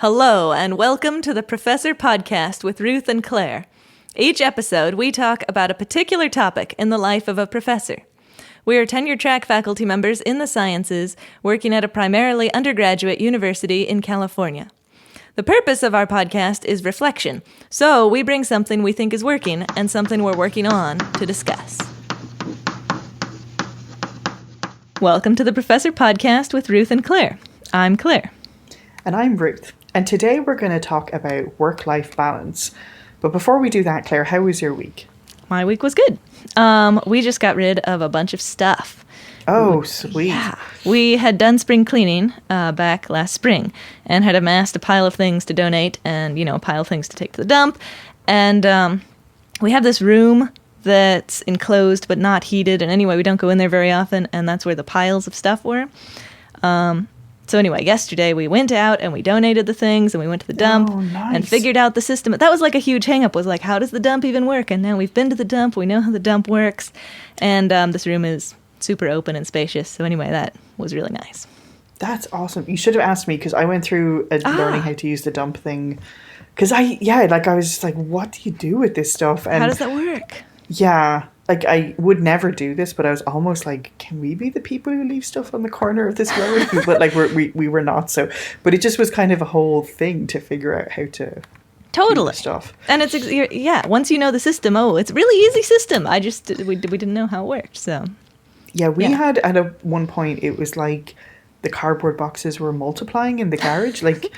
Hello, and welcome to the Professor Podcast with Ruth and Claire. Each episode, we talk about a particular topic in the life of a professor. We are tenure-track faculty members in the sciences, working at a primarily undergraduate university in California. The purpose of our podcast is reflection, so we bring something we think is working and something we're working on to discuss. Welcome to the Professor Podcast with Ruth and Claire. I'm Claire. And I'm Ruth. And today we're going to talk about work-life balance. But before we do that, Claire, how was your week? My week was good. We just got rid of a bunch of stuff. Oh, sweet. Yeah. We had done spring cleaning back last spring and had amassed a pile of things to donate and, a pile of things to take to the dump. And we have this room that's enclosed but not heated. And anyway, we don't go in there very often. And that's where the piles of stuff were. So anyway, yesterday we went out and we donated the things and we went to the dump and figured out the system. That was like a huge hang-up, was like, how does the dump even work? And now we've been to the dump, we know how the dump works. And this room is super open and spacious. So anyway, that was really nice. That's awesome. You should have asked me because I went through a learning how to use the dump thing. Because I was just like, what do you do with this stuff? And how does that work? Yeah. Like, I would never do this, but I was almost like, can we be the people who leave stuff on the corner of this road? But, like, we were not, so. But it just was kind of a whole thing to figure out how to totally do stuff. And it's, once you know the system, it's a really easy system. We didn't know how it worked, so. Yeah, we had, at one point, it was like the cardboard boxes were multiplying in the garage, like...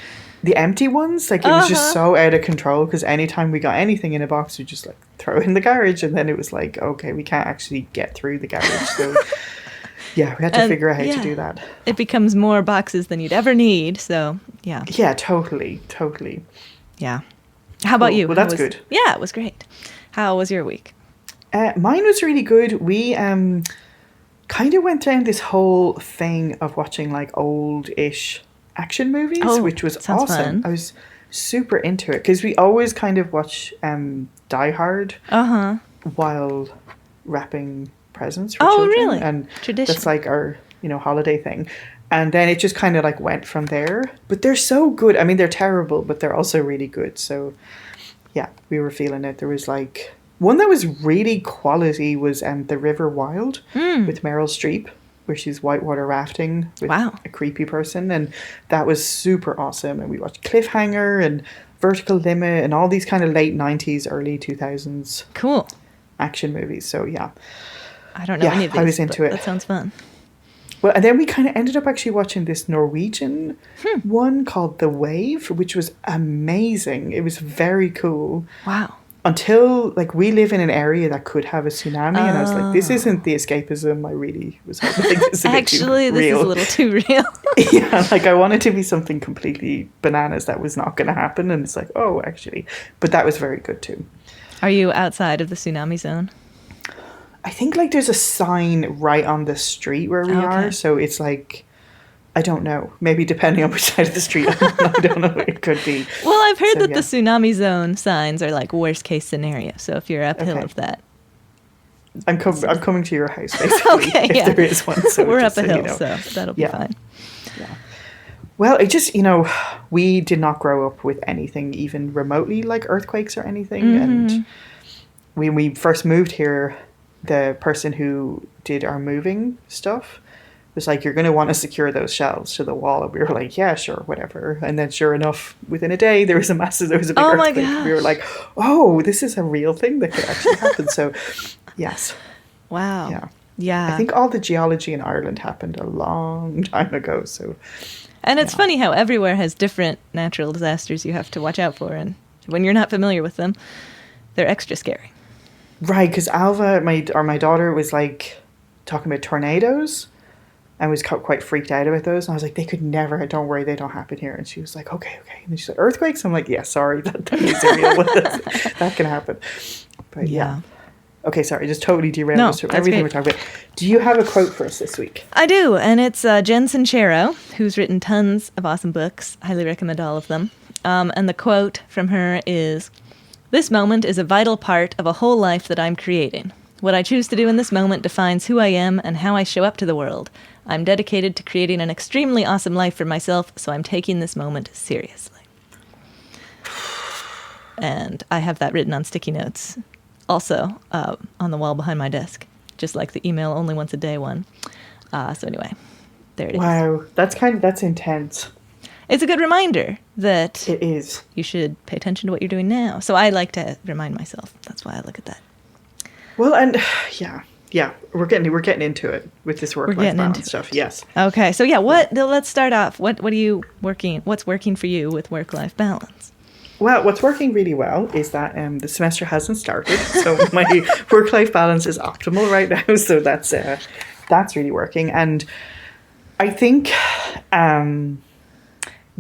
The empty ones, like, it was just so out of control because anytime we got anything in a box, we just, like, throw it in the garage. And then it was like, okay, we can't actually get through the garage. So, yeah, we had to figure out how to do that. It becomes more boxes than you'd ever need. So, yeah. Yeah, totally. Yeah. How about you? Well, that's good. Yeah, it was great. How was your week? Mine was really good. We kind of went down this whole thing of watching, like, old-ish action movies, which was awesome. Fun. I was super into it because we always kind of watch Die Hard while wrapping presents for children. Really? And tradition. That's like our holiday thing. And then it just kind of like went from there. But they're so good. I mean, they're terrible, but they're also really good. So yeah, we were feeling it. There was like one that was really quality was The River Wild with Meryl Streep, where she's whitewater rafting with a creepy person, and that was super awesome. And we watched Cliffhanger and Vertical Limit and all these kind of late 90s, early 2000s cool action movies. So yeah, I don't know any of these. I was into it. That sounds fun. Well, and then we kind of ended up actually watching this Norwegian one called The Wave, which was amazing. It was very cool. Wow. Until, like, we live in an area that could have a tsunami, and I was like, this isn't the escapism I really was hoping. This Actually, this is a little too real. Yeah, like, I wanted to be something completely bananas that was not going to happen, and it's like, oh, actually. But that was very good, too. Are you outside of the tsunami zone? I think, like, there's a sign right on the street where we are, so it's like... I don't know. Maybe depending on which side of the street. I don't know. It could be. Well, I've heard that the tsunami zone signs are like worst case scenario. So if you're uphill of that. I'm coming to your house, basically, if there is one. So we're up a hill, so that'll be fine. Yeah. Well, it just, we did not grow up with anything even remotely like earthquakes or anything. Mm-hmm. And when we first moved here, the person who did our moving stuff was like, you're going to want to secure those shelves to the wall. And we were like, yeah, sure, whatever. And then sure enough, within a day, there was a big earthquake. My gosh. We were like, oh, this is a real thing that could actually happen. So, yes. Wow. Yeah. I think all the geology in Ireland happened a long time ago. So, and it's funny how everywhere has different natural disasters you have to watch out for. And when you're not familiar with them, they're extra scary. Right, because Alva, my daughter, was like talking about tornadoes. I was quite freaked out about those. And I was like, they could never, don't worry, they don't happen here. And she was like, okay. And then she said, earthquakes? I'm like, yeah, sorry, that is real. That can happen. But yeah. Okay, sorry, just totally derailed us from everything we're talking about. Do you have a quote for us this week? I do, and it's Jen Sincero, who's written tons of awesome books. Highly recommend all of them. And the quote from her is, "This moment is a vital part of a whole life that I'm creating. What I choose to do in this moment defines who I am and how I show up to the world. I'm dedicated to creating an extremely awesome life for myself, so I'm taking this moment seriously." And I have that written on sticky notes also on the wall behind my desk, just like the email only once a day one. So anyway, there it is. Wow, that's intense. It's a good reminder that It is. you should pay attention to what you're doing now. So I like to remind myself. That's why I look at that. Well, and yeah, we're getting into it with this work-life balance stuff. Yes. Okay, so let's start off. What's working for you with work-life balance? Well, what's working really well is that the semester hasn't started, so my work-life balance is optimal right now. So that's really working, and I think.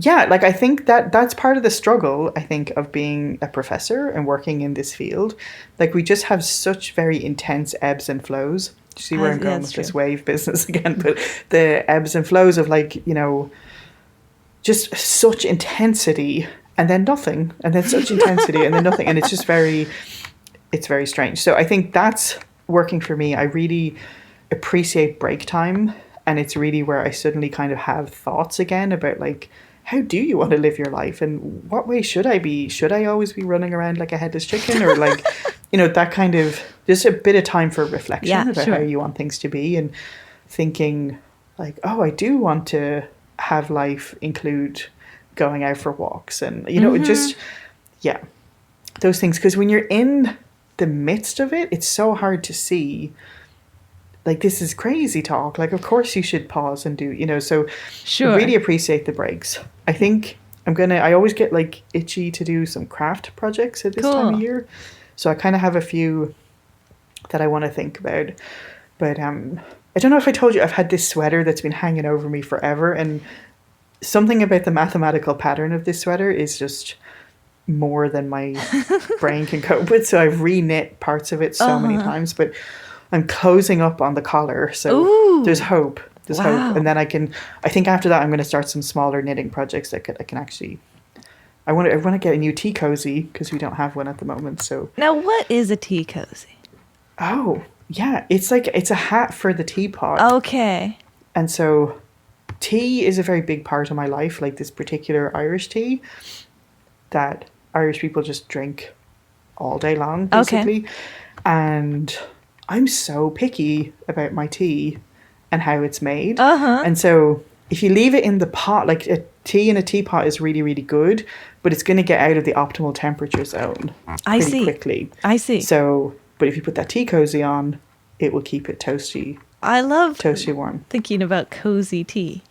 I think that's part of the struggle, I think, of being a professor and working in this field. Like, we just have such very intense ebbs and flows. Do you see where I'm going with this wave business again? But the ebbs and flows of, like, you know, just such intensity and then nothing, and then such intensity and then nothing. And it's very strange. So I think that's working for me. I really appreciate break time. And it's really where I suddenly kind of have thoughts again about, like, how do you want to live your life, and what way should I be? Should I always be running around like a headless chicken, or like, you know, that kind of, just a bit of time for reflection about how you want things to be, and thinking like, oh, I do want to have life include going out for walks, and, you know, just, those things. Because when you're in the midst of it, it's so hard to see, like, this is crazy talk. Like, of course you should pause and do, you know, so I really appreciate the breaks. I think I always get, like, itchy to do some craft projects at this time of year. So I kind of have a few that I want to think about. But I don't know if I told you, I've had this sweater that's been hanging over me forever. And something about the mathematical pattern of this sweater is just more than my brain can cope with. So I've re-knit parts of it so many times. But I'm closing up on the collar, so there's hope. There's hope, and then I think after that I'm going to start some smaller knitting projects that I can actually. I want to get a new tea cozy because we don't have one at the moment. So now, what is a tea cozy? Oh yeah, it's a hat for the teapot. Okay. And so, tea is a very big part of my life. Like, this particular Irish tea that Irish people just drink all day long, basically, and I'm so picky about my tea and how it's made. And so if you leave it in the pot, like, a tea in a teapot is really, really good, but it's going to get out of the optimal temperature zone pretty quickly. I see. So, but if you put that tea cozy on, it will keep it toasty. I love toasty warm. Thinking about cozy tea.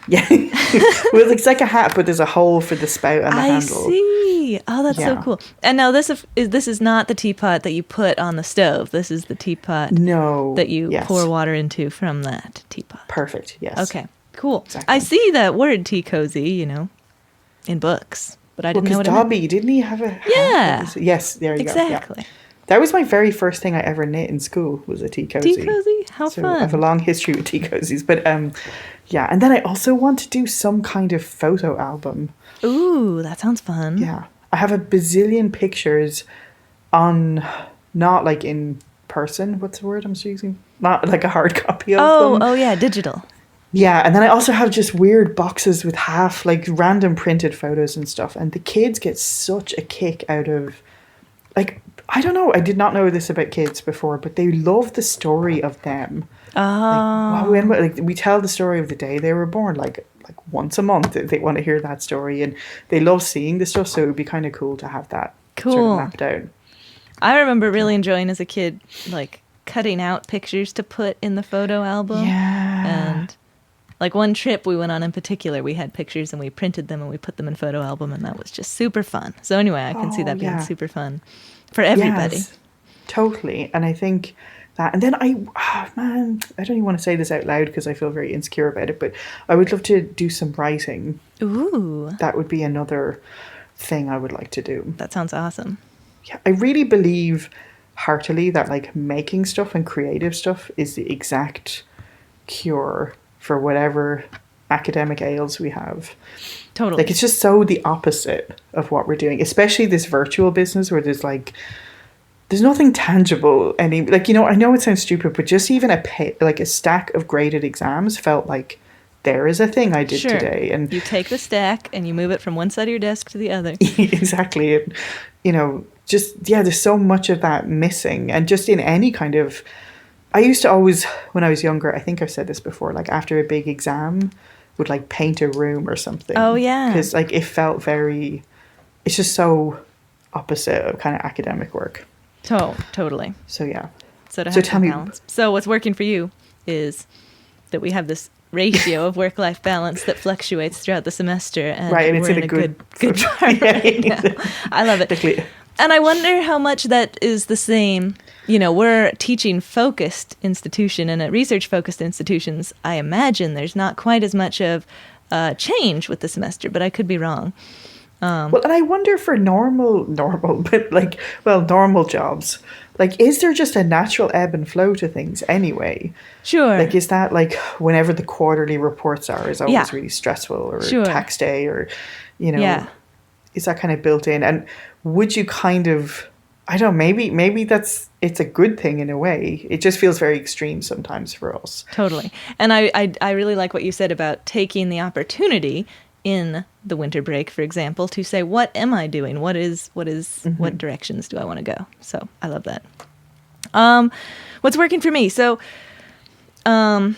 Yeah. Well, it's like a hat, but there's a hole for the spout and the handle. I see. Oh, that's so cool. And now this is not the teapot that you put on the stove. This is the teapot that you pour water into from that teapot. Perfect. Yes. Okay. Cool. Exactly. I see that word tea cozy, you know, in books, but I didn't know what it meant. Dobby, didn't he have a... Yeah. Yes, there you go. Exactly. Yeah. That was my very first thing I ever knit in school, was a tea cozy. Tea cozy? How fun. I have a long history with tea cozies. But yeah, and then I also want to do some kind of photo album. Ooh, that sounds fun. Yeah. I have a bazillion pictures on, not like in person, what's the word I'm using? Not like a hard copy of them. Oh yeah, digital. Yeah, and then I also have just weird boxes with half, like, random printed photos and stuff. And the kids get such a kick out of, like, I don't know, I did not know this about kids before, but they love the story of them. Oh. Like, we tell the story of the day they were born, like once a month. They want to hear that story, and they love seeing the stuff, so it would be kind of cool to have that sort of mapped out. I remember really enjoying as a kid, like, cutting out pictures to put in the photo album. Yeah. And, like, one trip we went on in particular, we had pictures and we printed them and we put them in photo album, and that was just super fun. So anyway, I can see that being super fun for everybody. Yes, totally. And I think that, and then I don't even want to say this out loud because I feel very insecure about it, but I would love to do some writing. Ooh. That would be another thing I would like to do. That sounds awesome. Yeah, I really believe heartily that, like, making stuff and creative stuff is the exact cure for whatever academic ails we have. Totally. Like, it's just so the opposite of what we're doing, especially this virtual business where there's nothing tangible. Like, you know, I know it sounds stupid, but just even a stack of graded exams felt like there is a thing I did today. And you take the stack and you move it from one side of your desk to the other. Exactly. And just, yeah, there's so much of that missing. And just in any kind of, I used to always, when I was younger, I think I've said this before, like after a big exam, would like paint a room or something. Oh, yeah. Because like it felt very, it's just so opposite of kind of academic work. Totally. So yeah. So to have some balance. So what's working for you is that we have this ratio of work-life balance that fluctuates throughout the semester, and right, and it's we're in a good part right now. I love it. And I wonder how much that is the same. We're a teaching-focused institution, and at research-focused institutions, I imagine there's not quite as much of change with the semester, but I could be wrong. Well, and I wonder for normal, but normal jobs, like, is there just a natural ebb and flow to things anyway? Sure. Like, is that like whenever the quarterly reports is always really stressful, or tax day, or, is that kind of built in? And would you kind of, I don't know, maybe it's a good thing in a way. It just feels very extreme sometimes for us. Totally. And I really like what you said about taking the opportunity in the winter break, for example, to say, what am I doing? What directions do I want to go? So I love that. What's working for me? So, not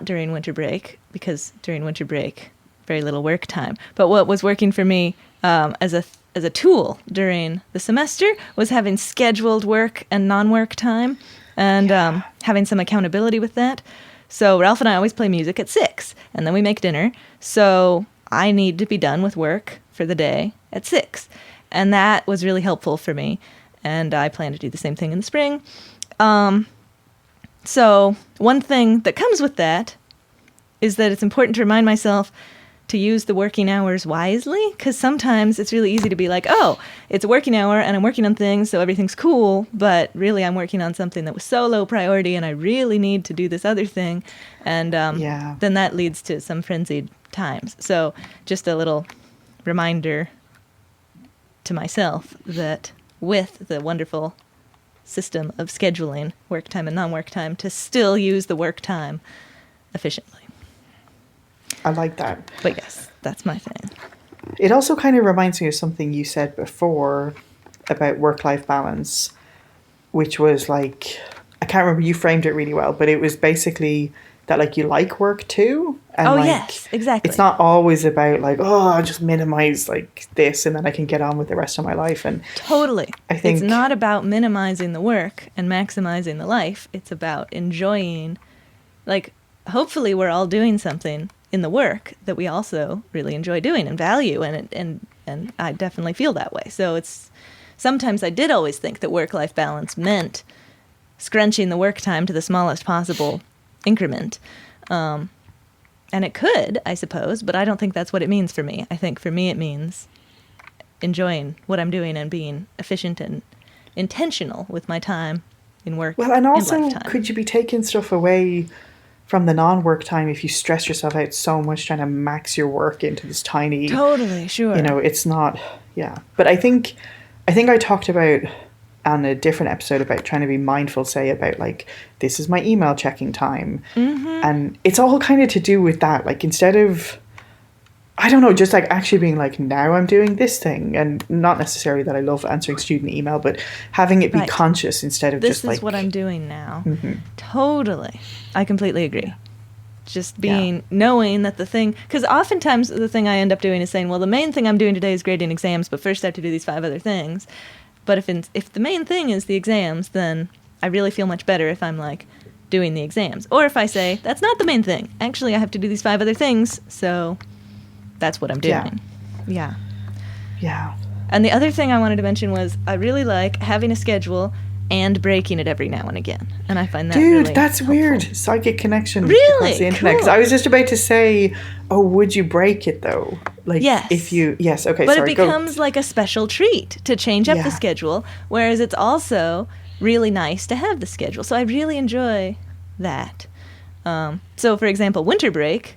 during winter break, because during winter break, very little work time. But what was working for me, as a tool during the semester, was having scheduled work and non-work time, and having some accountability with that. So Ralph and I always play music at 6, and then we make dinner. So I need to be done with work for the day at 6. And that was really helpful for me. And I plan to do the same thing in the spring. So one thing that comes with that is that it's important to remind myself to use the working hours wisely, because sometimes it's really easy to be like, oh, it's a working hour and I'm working on things, so everything's cool, but really I'm working on something that was so low priority and I really need to do this other thing, and then that leads to some frenzied times. So just a little reminder to myself that with the wonderful system of scheduling work time and non-work time, to still use the work time efficiently. I like that. But yes, that's my thing. It also kind of reminds me of something you said before about work-life balance, which was like, I can't remember, you framed it really well, but it was basically that like you like work too. And yes, exactly. It's not always about like, oh, I'll just minimize like this and then I can get on with the rest of my life. And totally. I think it's not about minimizing the work and maximizing the life. It's about enjoying, like, hopefully we're all doing something in the work that we also really enjoy doing and value, and I definitely feel that way. So it's, sometimes I did always think that work-life balance meant scrunching the work time to the smallest possible increment. And it could, I suppose, but I don't think that's what it means for me. I think for me it means enjoying what I'm doing and being efficient and intentional with my time in work. Well, and also, lifetime. Could you be taking stuff away from the non-work time if you stress yourself out so much trying to max your work into this tiny... Totally, sure. It's not... Yeah. But I think I talked about on a different episode about trying to be mindful, say, about like, this is my email checking time. Mm-hmm. And it's all kind of to do with that. Like, instead of... I don't know, just like actually being like, now I'm doing this thing. And not necessarily that I love answering student email, but having it be conscious instead of just like... This is what I'm doing now. Mm-hmm. Totally. I completely agree. Just knowing that the thing... Because oftentimes the thing I end up doing is saying, well, the main thing I'm doing today is grading exams, but first I have to do these 5 other things. But if the main thing is the exams, then I really feel much better if I'm like doing the exams. Or if I say, that's not the main thing. Actually, I have to do these 5 other things, so... That's what I'm doing. Yeah. And the other thing I wanted to mention was I really like having a schedule and breaking it every now and again. And I find that really that's helpful. Weird. Psychic connection. Really? Across the internet. Because I was just about to say, oh, would you break it though? Like, yes. If you... Yes, okay, but sorry, it becomes like a special treat to change up the schedule, whereas it's also really nice to have the schedule. So I really enjoy that. So, for example, winter break...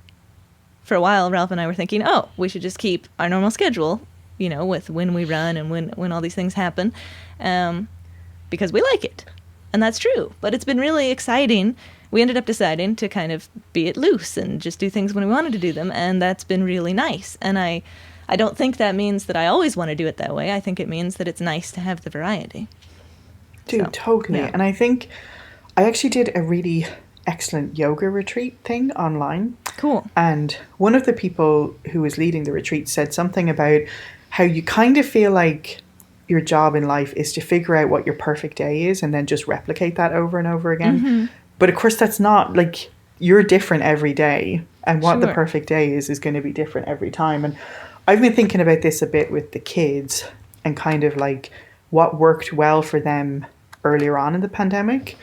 For a while, Ralph and I were thinking, oh, we should just keep our normal schedule, with when we run and when all these things happen, because we like it. And that's true. But it's been really exciting. We ended up deciding to kind of be it loose and just do things when we wanted to do them, and that's been really nice. And I I don't think that means that I always want to do it that way. I think it means that it's nice to have the variety. Dude, So, totally. yeah. And I think I actually did a really excellent yoga retreat thing online. Cool. And one of the people who was leading the retreat said something about how you kind of feel like your job in life is to figure out what your perfect day is and then just replicate that over and over again. But of course, that's not like you're different every day. And what the Sure. perfect day is going to be different every time. And I've been thinking about this a bit with the kids and kind of like what worked well for them earlier on in the pandemic.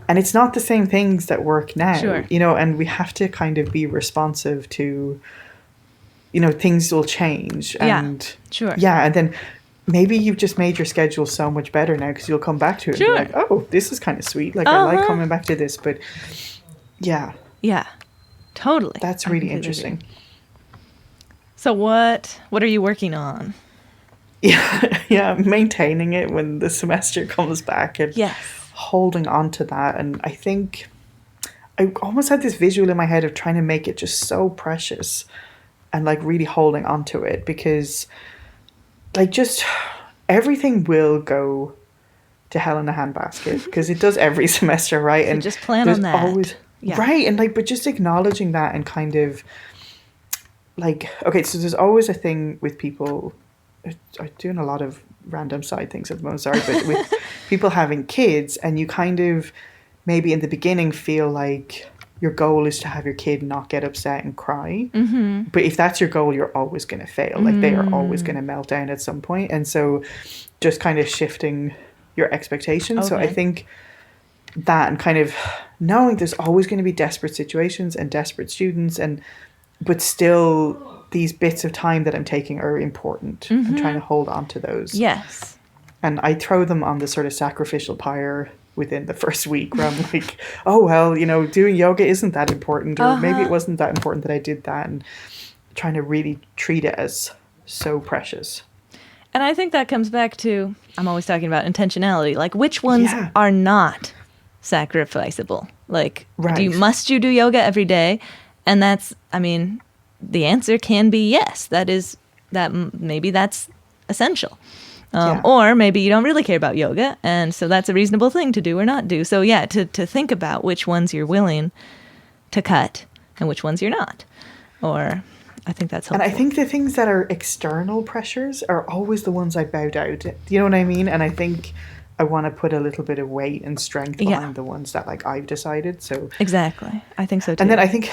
And it's not the same things that work now, Sure. you know, and we have to kind of be responsive to, you know, things will change. And Sure. yeah, and then maybe you've just made your schedule so much better now because you'll come back to it Sure. and be like, oh, this is kind of sweet. Like, I like coming back to this. But yeah, Yeah, totally. that's I really completely interesting. agree. So what are you working on? Yeah, maintaining it when the semester comes back and Yes. holding on to that. And I think I almost had this visual in my head of trying to make it just so precious and like really holding on to it because like just everything will go to hell in a handbasket because it does every semester, right? So And just plan there's on that. always Yeah. right, and like but just acknowledging that and kind of like okay, so there's always a thing with people. I'm doing a lot of random side things at the moment, sorry, but with people having kids and you kind of maybe in the beginning feel like your goal is to have your kid not get upset and cry. Mm-hmm. But if that's your goal, you're always going to fail. Like they are always going to melt down at some point. And so just kind of shifting your expectations. So I Okay. think that and kind of knowing there's always going to be desperate situations and desperate students but still these bits of time that I'm taking are important and trying to hold on to those. Yes. And I throw them on the sort of sacrificial pyre within the first week where I'm like, oh, well, you know, doing yoga isn't that important. Or maybe it wasn't that important that I did that. And trying to really treat it as so precious. And I think that comes back to, I'm always talking about intentionality. Like, which ones Yeah. are not sacrificable? Like, Right. must you do yoga every day? And that's, I mean, the answer can be yes. Maybe that's essential. Yeah. Or maybe you don't really care about yoga, and so that's a reasonable thing to do or not do. So yeah, to think about which ones you're willing to cut and which ones you're not. Or I think that's helpful. And I think the things that are external pressures are always the ones I bowed out. You know what I mean? And I think I want to put a little bit of weight and strength behind the ones that like I've decided. So exactly. I think so too. and then I think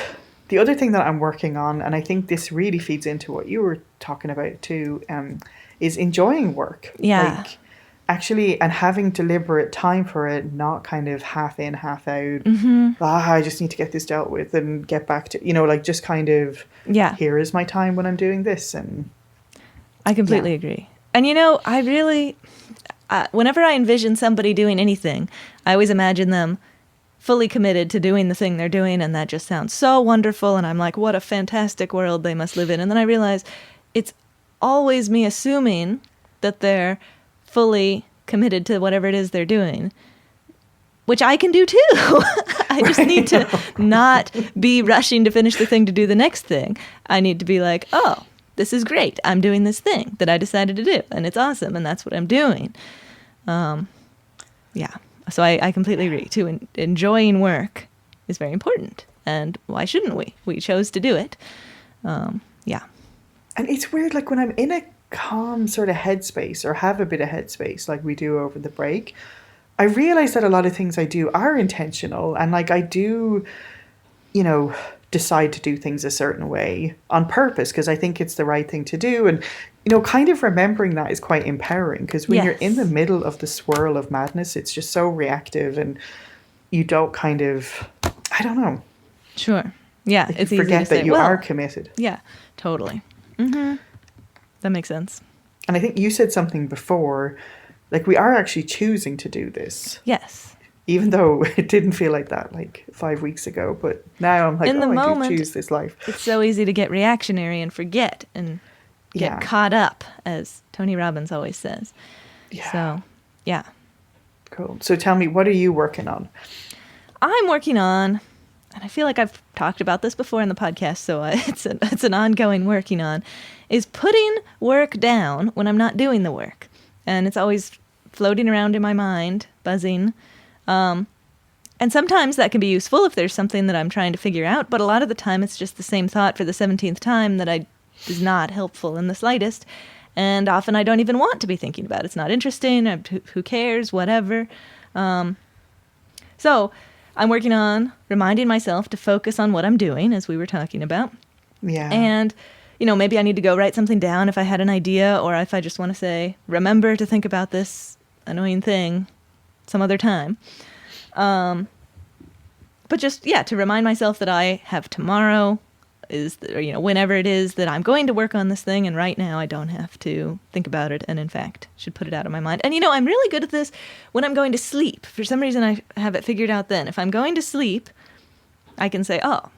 the other thing that I'm working on, and I think this really feeds into what you were talking about too, is enjoying work. Yeah. Like actually, and having deliberate time for it, not kind of half in, half out. I just need to get this dealt with and get back to, you know, like just kind of, here is my time when I'm doing this. And I completely agree. And you know, I really, whenever I envision somebody doing anything, I always imagine them fully committed to doing the thing they're doing, and that just sounds so wonderful, and I'm like, what a fantastic world they must live in. And then I realize it's always me assuming that they're fully committed to whatever it is they're doing, which I can do too. I just need to not be rushing to finish the thing to do the next thing. I need to be like, oh, this is great. I'm doing this thing that I decided to do, and it's awesome, and that's what I'm doing. Yeah. So I completely agree, too. Enjoying work is very important. And why shouldn't we? We chose to do it. Yeah. And it's weird, like when I'm in a calm sort of headspace or have a bit of headspace like we do over the break, I realize that a lot of things I do are intentional. And like I do, you know, decide to do things a certain way on purpose because I think it's the right thing to do. And, you know, kind of remembering that is quite empowering because when you're in the middle of the swirl of madness, it's just so reactive and you don't kind of, I don't know. Sure. Yeah. Like it's you easy forget to say, that you well, are committed. Yeah, totally. Mm-hmm. That makes sense. And I think you said something before, like we are actually choosing to do this. Yes. Even though it didn't feel like that like 5 weeks ago. But now I'm like, in the moment, I do choose this life. It's so easy to get reactionary and forget and get caught up, as Tony Robbins always says. Yeah. So, yeah. Cool. So tell me, what are you working on? I'm working on, and I feel like I've talked about this before in the podcast, so it's an ongoing working on, is putting work down when I'm not doing the work. And it's always floating around in my mind, buzzing. And sometimes that can be useful if there's something that I'm trying to figure out, but a lot of the time it's just the same thought for the 17th time that is not helpful in the slightest. And often I don't even want to be thinking about it. It's not interesting. Who cares? Whatever. So I'm working on reminding myself to focus on what I'm doing, as we were talking about. Yeah. And, maybe I need to go write something down if I had an idea, or if I just want to say, remember to think about this annoying thing some other time. But just, to remind myself that I have tomorrow whenever it is that I'm going to work on this thing, and right now I don't have to think about it, and in fact should put it out of my mind. And I'm really good at this when I'm going to sleep. For some reason I have it figured out then. If I'm going to sleep, I can say, oh,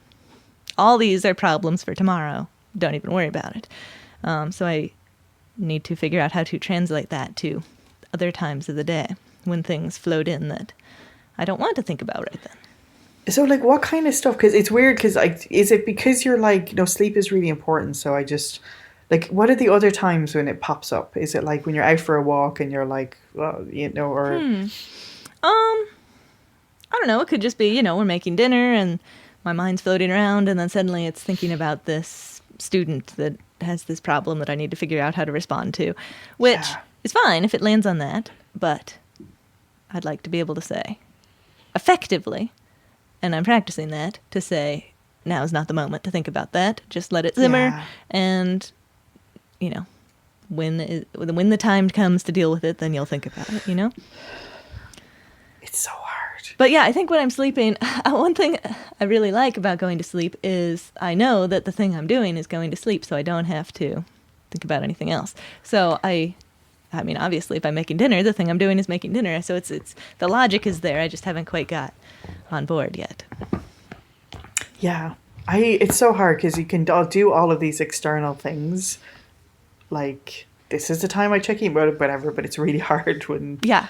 all these are problems for tomorrow. Don't even worry about it. So I need to figure out how to translate that to other times of the day when things float in that I don't want to think about right then. So, like, what kind of stuff? Because it's weird, because, is it because you're like, sleep is really important, so I just, like, what are the other times when it pops up? Is it like when you're out for a walk and you're like, well, or... I don't know. It could just be, we're making dinner and my mind's floating around, and then suddenly it's thinking about this student that has this problem that I need to figure out how to respond to, which is fine if it lands on that, but I'd like to be able to say effectively, and I'm practicing that, to say, now is not the moment to think about that. Just let it simmer, and, when the time comes to deal with it, then you'll think about it, It's so hard. But I think when I'm sleeping, one thing I really like about going to sleep is I know that the thing I'm doing is going to sleep, so I don't have to think about anything else. So I mean, obviously, if I'm making dinner, the thing I'm doing is making dinner. So it's the logic is there. I just haven't quite got on board yet. Yeah. It's so hard because you can do all of these external things. Like, this is the time I check in, whatever, but it's really hard when... Yeah.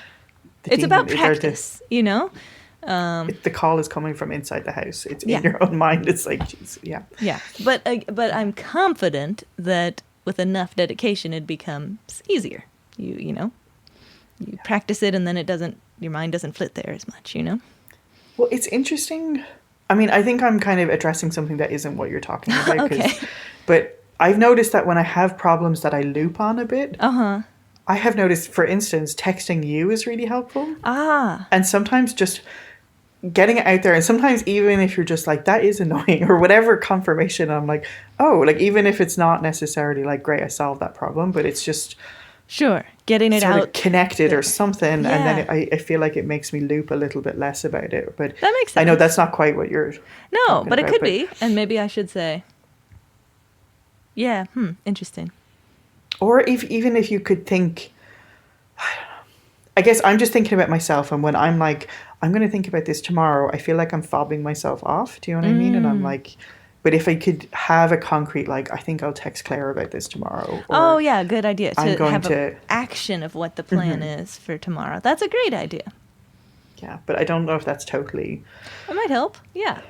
It's about practice, the call is coming from inside the house. It's in your own mind. It's like, geez, yeah. Yeah. But I'm confident that with enough dedication, it becomes easier. You practice it, and then your mind doesn't flit there as much, Well, it's interesting. I mean, I think I'm kind of addressing something that isn't what you're talking about. Okay. But I've noticed that when I have problems that I loop on a bit, I have noticed, for instance, texting you is really helpful. And sometimes just getting it out there, and sometimes even if you're just like, that is annoying, or whatever confirmation, I'm like, oh, like, even if it's not necessarily like, great, I solved that problem, but it's just... Sure, getting it out. Connected or something, and then I feel like it makes me loop a little bit less about it. But that makes sense. I know that's not quite what you're No, but it could be, and maybe I should say, interesting. Or even if you could think, I don't know. I guess I'm just thinking about myself, and when I'm like, I'm going to think about this tomorrow, I feel like I'm fobbing myself off. Do you know what I mean? And I'm like... But if I could have a concrete, like, I think I'll text Claire about this tomorrow. Oh, yeah, good idea. I'm going have an action of what the plan is for tomorrow. That's a great idea. Yeah, but I don't know if that's totally... It might help, yeah.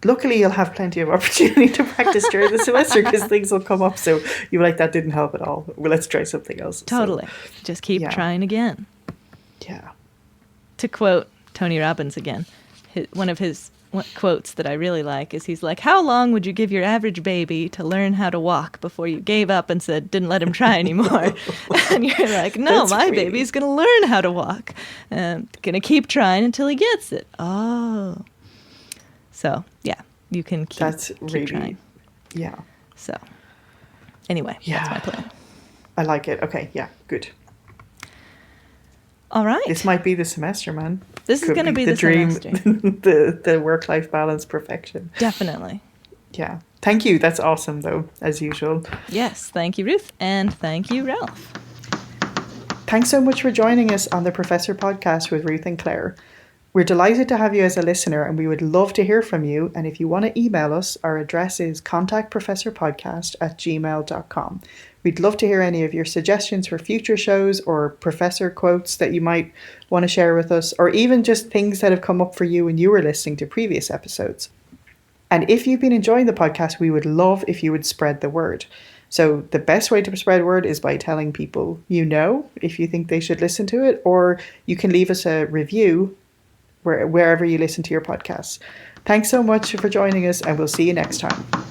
Luckily, you'll have plenty of opportunity to practice during the semester because things will come up. So you're like, that didn't help at all. Well, let's try something else. Totally. So, just keep trying again. Yeah. To quote Tony Robbins again, one of his quotes that I really like is he's like, how long would you give your average baby to learn how to walk before you gave up and said, didn't let him try anymore? And you're like, no, my baby's going to learn how to walk and going to keep trying until he gets it. Oh. So, yeah, you can keep trying. Yeah. So, anyway, that's my plan. I like it. Okay, yeah, good. All right. This might be the semester, man. This is going to be the dream, semester. the work-life balance perfection. Definitely. Yeah. Thank you. That's awesome, though, as usual. Yes. Thank you, Ruth. And thank you, Ralph. Thanks so much for joining us on the Professor Podcast with Ruth and Claire. We're delighted to have you as a listener, and we would love to hear from you. And if you want to email us, our address is contactprofessorpodcast@gmail.com. We'd love to hear any of your suggestions for future shows or professor quotes that you might want to share with us, or even just things that have come up for you when you were listening to previous episodes. And if you've been enjoying the podcast, we would love if you would spread the word. So the best way to spread word is by telling people you know if you think they should listen to it, or you can leave us a review wherever you listen to your podcasts. Thanks so much for joining us, and we'll see you next time.